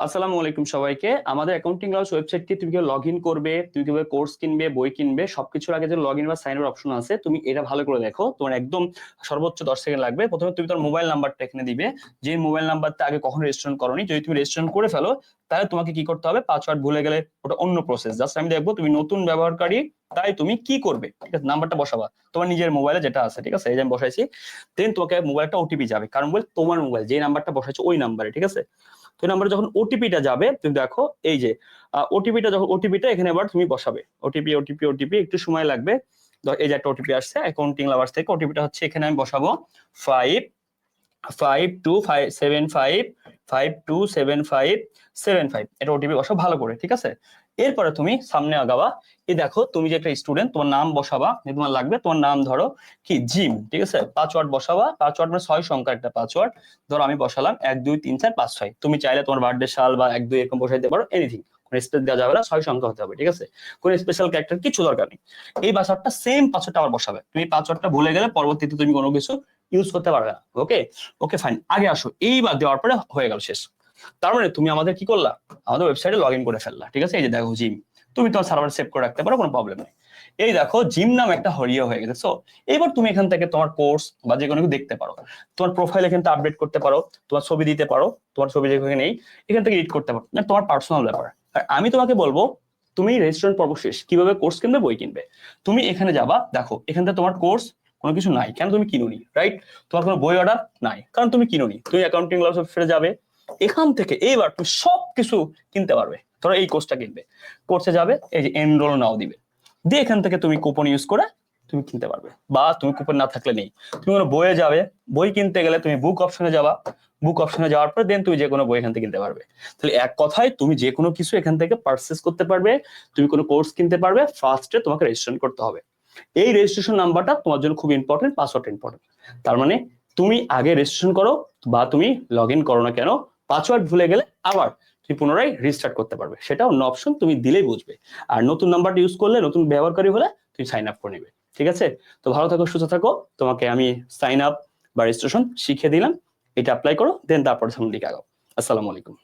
আসসালামু আলাইকুম সবাইকে। আমাদের অ্যাকাউন্টিং ক্লাস ওয়েবসাইটটি তুমি কিভাবে লগ ইন করবে, তুমি কিভাবে কোর্স কিনবে, বই কিনবে, সবকিছুর আগে যে লগ ইন বা সাইন এর অপশন আছে, তুমি এটা ভালো করে দেখো। তোমার একদম সর্বোচ্চ 10 সেকেন্ড লাগবে। প্রথমে তুমি তোমার মোবাইল নাম্বারটা এখানে দিবে, যে মোবাইল নাম্বারটা আগে কখনো রেজিস্ট্রেশন করোনি। যদি তুমি রেজিস্ট্রেশন করে ফেলো, তাহলে তোমাকে কি করতে হবে, পাসওয়ার্ড ভুলে গেলে ওটা অন্য প্রসেস। জাস্ট আমি দেখবো তুমি নতুন ব্যবহারকারী, তাই তুমি কি করবে, ঠিক আছে? নাম্বারটা বসাবা তোমার নিজের মোবাইলে যেটা আছে, ঠিক আছে? এই যে আমি বসাইছি। দেন তোমাকে মোবাইলটা ওটিপি যাবে, কারণ মোবাইল তোমার মোবাইল, যে নাম্বারটা বসাইছো ওই নাম্বারে, ঠিক আছে? তো এই নাম্বারে যখন ওটিপিটা যাবে, তুমি দেখো এই যে ওটিপিটা এখানে এবার তুমি বসাবে। ওটিপি ওটিপি ওটিপি একটু সময় লাগবে। এই যে একটা ওটিপি আসছে অ্যাকাউন্টিং লাভার্স থেকে, ওটিপিটা হচ্ছে এখানে আমি বসাবো 5527575 এটা ওটিপি বসাও ভালো করে, ঠিক আছে? এরপরে তুমি সামনে আগাবা। এই দেখো তুমি যে একটা স্টুডেন্ট, তোমার নাম বসাবা, তোমার লাগবে তোমার নাম, ধরো কি জিম, ঠিক আছে? পাসওয়ার্ড বসাবা, পাসওয়ার্ড মানে 6 সংখ্যার একটা পাসওয়ার্ড। ধরো আমি বসালাম 1 2 3 4 5 6। তুমি চাইলে তোমার বার্থডে সাল বা 1 2 এরকম বসাইতে পারো, এনিথিং। কোনো স্পেস দেওয়া যাবে না, 6 সংখ্যা হতে হবে, ঠিক আছে? কোনো স্পেশাল ক্যারেক্টার কিছু দরকার নেই। এই পাসওয়ার্ডটা সেম পাসওয়ার্ডটা আবার বসাবে। তুমি পাসওয়ার্ডটা ভুলে গেলে পরবর্তীতে তুমি কোনো কিছু ইউজ করতে পারবে না। ওকে, ওকে ফাইন। আগে আসো, এইবার দেওয়ার পরে হয়ে গেল, শেষ। তার মানে তুমি আমাদের কি করলা, আমাদের ওয়েবসাইটে লগ ইন করে ফেললা, ঠিক আছে? এই যে দেখো জিম, তুমি তোমার সার্ভারে সেভ করে রাখতে পারো, কোনো প্রবলেম নেই। এই দেখো জিম নাম একটা হরিয়ে হয়ে গেছে। সো এবার তুমি এখান থেকে তোমার কোর্স বা যে কোনো কিছু দেখতে পারো। তোমার প্রোফাইল এখান থেকে আপডেট করতে পারো, তোমার ছবি দিতে পারো, তোমার ছবি যেখানে নেই এখান থেকে এডিট করতে পারো, মানে তোমার পার্সোনাল ব্যাপার। আর আমি তোমাকে বলবো, তুমি রেজিস্ট্রেশন পর্ব শেষ, কিভাবে কোর্স কিনবে, বই কিনবে। তুমি এখানে যাবা, দেখো এখান থেকে তোমার কোর্স কোনো কিছু নাই, কেন? তুমি কিনুনি, রাইট? তোমার কোনো বই অর্ডার নাই, কারণ তুমি কিনুনি। তুমি অ্যাকাউন্টিং ক্লাস অফিসে যাবে, এখান থেকে এইবার তুমি সবকিছু কিনতে পারবে। ধরো এই কোর্সটা কিনবে, কোর্সে যাবে, এই যে এনরোল নাও দিবে, দিয়ে এখান থেকে তুমি কুপন ইউজ করে তুমি কিনতে পারবে। বা তুমি কুপন না থাকলে নেই, তুমি কোনো বইয়ে যাবে, বই কিনতে গেলে তুমি বুক অপশনে যাবা, বুক অপশনে যাওয়ার পর দেন তুমি যে কোনো বই এখান থেকে কিনতে পারবে। তাহলে এক কথায় তুমি যে কোনো কিছু এখান থেকে পারচেস করতে পারবে, তুমি কোনো কোর্স কিনতে পারবে। ফার্স্টে তোমাকে রেজিস্ট্রেশন করতে হবে। এই রেজিস্ট্রেশন নাম্বারটা তোমার জন্য খুব ইম্পর্টেন্ট, পাসওয়ার্ড ইম্পর্টেন্ট। তার মানে তুমি আগে রেজিস্ট্রেশন করো, বা তুমি লগ ইন করো না কেন, পাসওয়ার্ড ভুলে গেলে আবার তুমি পুনরায় রিস্টার্ট করতে পারবে। সেটা অন্য অপশন, তুমি দিলেই বুঝবে। আর নতুন নাম্বারটা ইউজ করলে, নতুন ব্যবহারকারী হলে তুমি সাইন আপ করে নিবে, ঠিক আছে? তো ভালো থাকো, সুস্থ থাকো। তোমাকে আমি সাইন আপ বা রেজিস্ট্রেশন শিখিয়ে দিলাম, এটা অ্যাপ্লাই করো, দেন তারপরে সামনের দিকে আগাও। আসসালামু আলাইকুম।